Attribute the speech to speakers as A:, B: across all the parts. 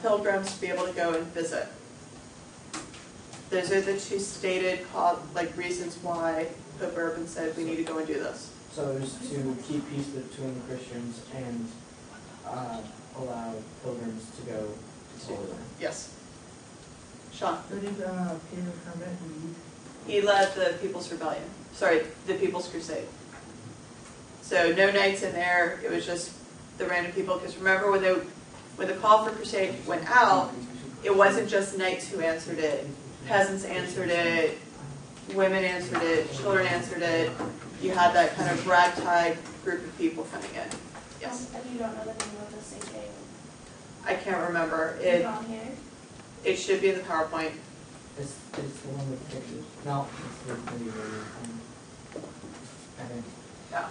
A: pilgrims to be able to go and visit. Those are the two stated reasons why Pope Urban said we need to go and do this.
B: So it was to keep peace between Christians and allow pilgrims to go to Holy Land.
A: Yes. Sean?
C: Who did Peter Clement lead?
A: He led the People's Rebellion. Sorry, the People's Crusade. So no knights in there. It was just the random people. Because remember, when the call for crusade went out, it wasn't just knights who answered it. Peasants answered it. Women answered it. Children answered it. You had that kind of ragtag group of people coming in. Yes?
D: And you don't know the name of the sinking?
A: I can't remember.
D: Is it on here?
A: It should be in the PowerPoint.
B: It's the one with the pictures. No, it's the video. I think.
A: Yeah.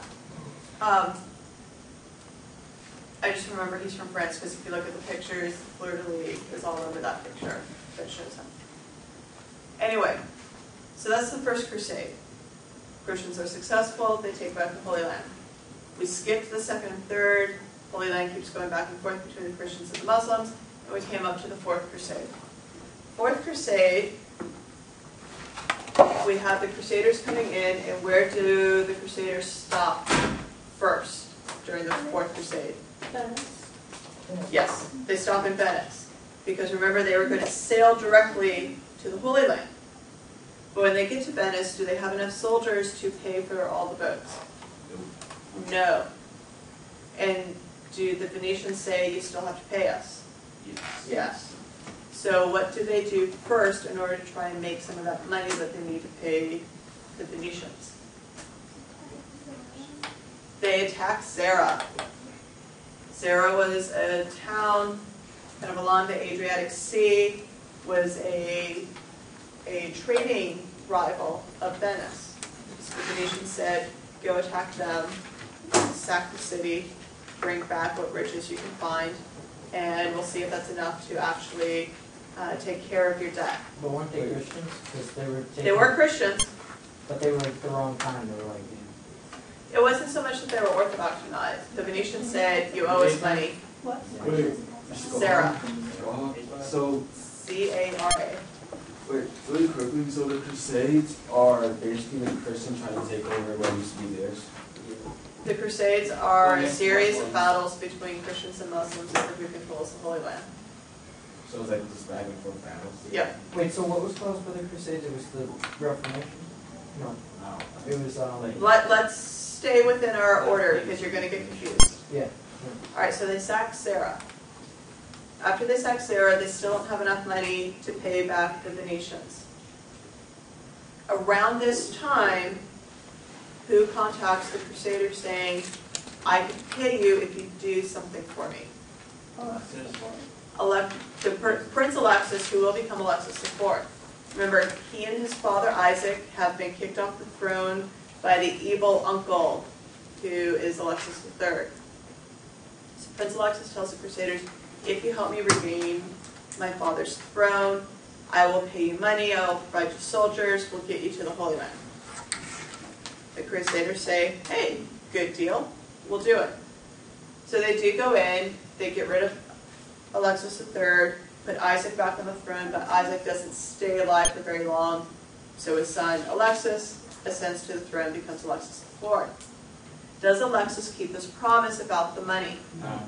A: I just remember he's from France because if you look at the pictures, fleur-de-lis is all over that picture that shows him. Anyway, so that's the first crusade. Christians are successful, they take back the Holy Land. We skipped the second and third. Holy Land keeps going back and forth between the Christians and the Muslims, and we came up to the Fourth Crusade. Fourth Crusade, we have the Crusaders coming in, and where do the Crusaders stop first during the Fourth Crusade?
D: Venice.
A: Yes, they stop in Venice. Because remember, they were going to sail directly to the Holy Land. But when they get to Venice, do they have enough soldiers to pay for all the boats? No. And do the Venetians say, you still have to pay us?
E: Yes.
A: Yes. So what do they do first in order to try and make some of that money that they need to pay the Venetians? They attack Zara. Zara was a town kind of along the Adriatic Sea, was a trading rival of Venice. So the Venetians said, go attack them, sack the city, bring back what riches you can find, and we'll see if that's enough to actually take care of your debt.
B: But weren't they Christians? Because
A: They were Christians.
B: But they were at the wrong time. They were like.
A: It wasn't so much that they were Orthodox or not. The Venetians said, you owe us money.
D: What?
E: Wait.
A: Sarah.
E: So,
A: C-A-R-A.
E: wait, really quickly, so the Crusades are basically the Christians trying to take over what used to be theirs?
A: The Crusades are a series of battles between Christians and Muslims over who controls the Holy Land.
E: So it's like just back and forth battles?
A: Yep.
B: Wait, so what was caused by the Crusades? It was the Reformation? No.
E: No.
B: It was like.
A: Let's stay within our order because you're going to get confused.
B: Yeah.
A: All right, so they sack Zara. After they sack Zara, they still don't have enough money to pay back the Venetians. Around this time, who contacts the Crusaders saying, I can pay you if you do something for me? Prince Alexis, who will become Alexis IV. Remember, he and his father Isaac have been kicked off the throne by the evil uncle, who is Alexis III. So Prince Alexis tells the Crusaders, if you help me regain my father's throne, I will pay you money, I will provide you soldiers, we'll get you to the Holy Land. The Crusaders say, hey, good deal, we'll do it. So they do go in, they get rid of Alexis III, put Isaac back on the throne, but Isaac doesn't stay alive for very long, so his son Alexis ascends to the throne, becomes Alexis IV. Does Alexis keep his promise about the money?
E: No.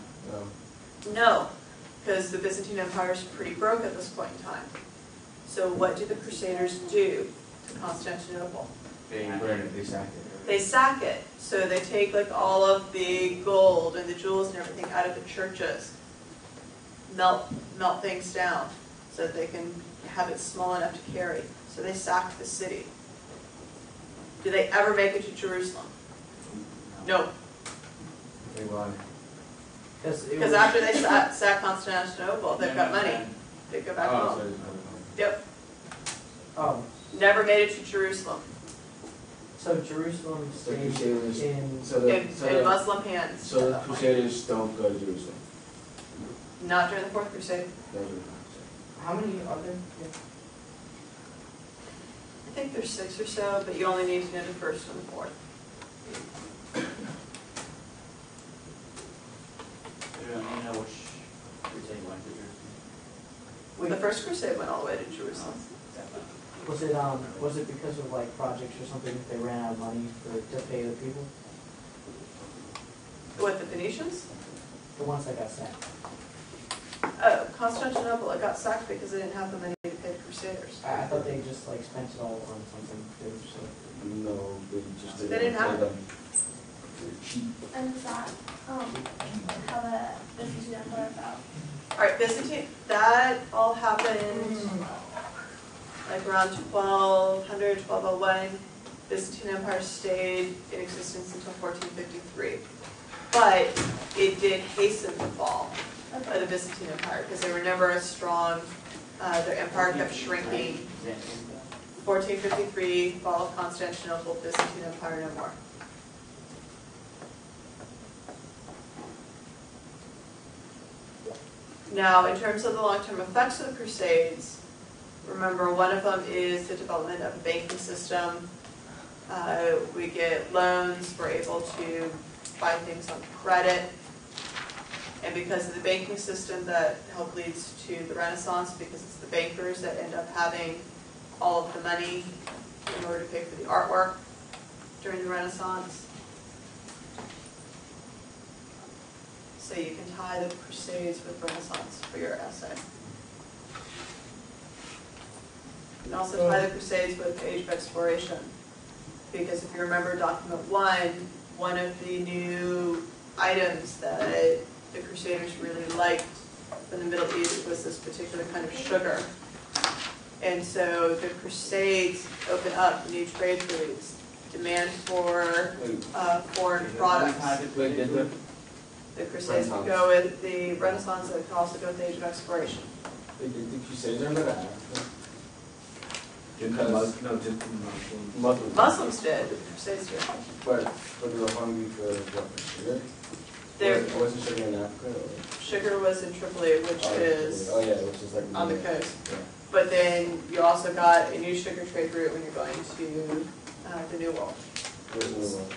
A: No, because the Byzantine Empire is pretty broke at this point in time. So what do the Crusaders do to Constantinople?
E: They burn it, they sack it.
A: They sack it. So they take like all of the gold and the jewels and everything out of the churches, melt things down so that they can have it small enough to carry. So they sack the city. Do they ever make it to Jerusalem? No.
E: Why?
A: Because after they sack Constantinople, they've got money. They go back home.
E: Sorry.
A: Yep.
B: Oh.
A: Never made it to Jerusalem.
B: So Jerusalem
E: The
B: stayed
E: Crusaders.
B: in.
A: In Muslim hands.
E: So the Crusaders don't go to Jerusalem.
A: Not during the Fourth Crusade.
B: How many are there? Yeah.
A: I think there's 6 or so, but you only need to know the first and the fourth.
F: You know which crusade went to Jerusalem?
B: Wait,
A: The first crusade went all the way to Jerusalem.
B: was it because of like projects or something that they ran out of money to pay the people?
A: What, the Phoenicians?
B: The ones that got sacked?
A: Oh, Constantinople, it got sacked because they didn't have the money to pay the crusaders.
B: I thought they just like spent it all on something.
E: No, they just
A: They didn't have
E: them. They're cheap.
D: And is that, how the Byzantine Empire fell?
A: Alright, Byzantine, that all happened like around 1200, 1201. Byzantine Empire stayed in existence until 1453. But it did hasten the fall of the Byzantine Empire because they were never as strong. Their empire kept shrinking. 1453, fall of Constantinople, Byzantine Empire no more. Now, in terms of the long-term effects of the Crusades, remember one of them is the development of a banking system. We get loans, we're able to buy things on credit. And because of the banking system, that help leads to the Renaissance, because it's the bankers that end up having all of the money in order to pay for the artwork during the Renaissance. So you can tie the Crusades with Renaissance for your essay. You can also tie the Crusades with Age of Exploration, because if you remember document 1 of the new items that the Crusaders really liked from the Middle East was this particular kind of sugar. And so the Crusades open up new trade routes, demand for foreign products.
E: Wait, did the
A: The Crusades would go with the Renaissance, and it could also go with the Age of Exploration.
E: Crusades are better after?
F: Did the Muslims?
A: Muslims did, the Crusades did.
E: But they were hungry for what, for sugar?
A: There,
E: Or wasn't sugar in Africa? Or?
A: sugar was in Tripoli, which is
E: Oh yeah, which is like
A: on the coast.
E: Yeah.
A: But then you also got a new sugar trade route when you're going to the New World.
E: Where's the New World?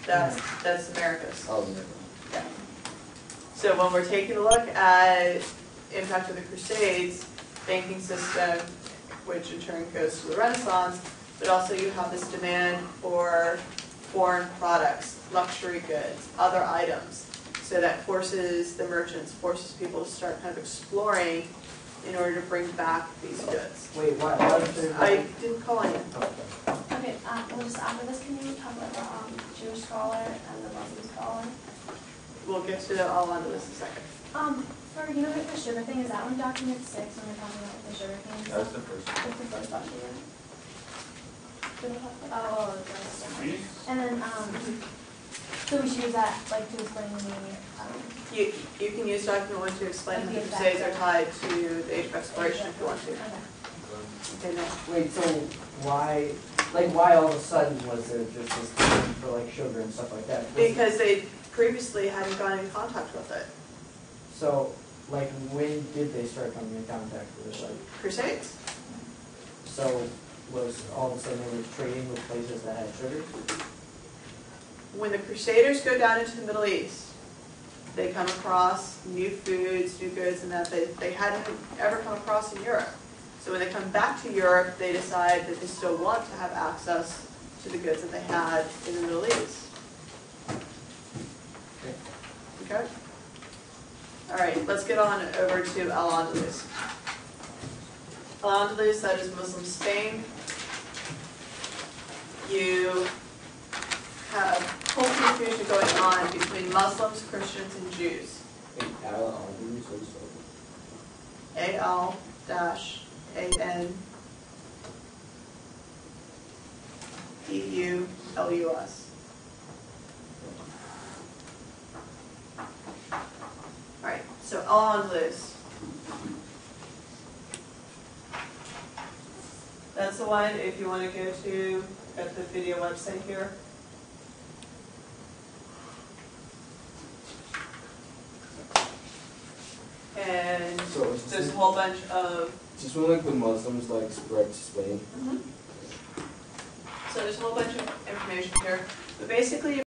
A: That's Americas.
E: Oh, yeah.
A: Yeah. So when we're taking a look at impact of the Crusades, banking system, which in turn goes to the Renaissance, but also you have this demand for foreign products, luxury goods, other items. So that forces the merchants, forces people to start kind of exploring in order to bring back these goods.
B: Wait, why was there?
A: I didn't call on you.
D: Okay, well, just after this, can you talk about the Jewish scholar and the Muslim scholar?
A: We'll get to all onto this in a second.
D: For, you know, like the sugar thing, is that one document 6 when we're talking about the sugar thing?
F: That was the first one.
D: What's the first document? Oh, that's and then, so we should use that, like, to explain the,
A: You can use document 1 to explain how the
D: Okay,
A: Crusades are
D: that's-
A: tied to the Age of Exploration if you want to.
D: Okay.
A: Okay, no.
B: Wait, so why all of a sudden was there just this demand for like sugar and stuff like that? Was it-
A: Because they previously hadn't gone in contact with it.
B: So, like, when did they start coming in contact with it? Like,
A: Crusades.
B: so was all of a sudden they were trading with places that had sugar?
A: When the Crusaders go down into the Middle East, they come across new foods, new goods, and that they hadn't ever come across in Europe. So when they come back to Europe, they decide that they still want to have access to the goods that they had in the Middle East. Okay? All right, let's get on over to Al-Andalus. Al-Andalus, that is Muslim Spain. You have whole confusion going on between Muslims, Christians, and Jews.
E: Wait, Al-Andalus, what is that?
A: A-L-A-N-D-U-L-U-S. Alright, so Al-Andalus. That's the one, if you want to go to, at the video website here. And
E: So it's
A: there's a
E: just,
A: whole bunch of,
E: just when like the Muslims like spread to Spain.
A: so there's a whole bunch of information here. But basically,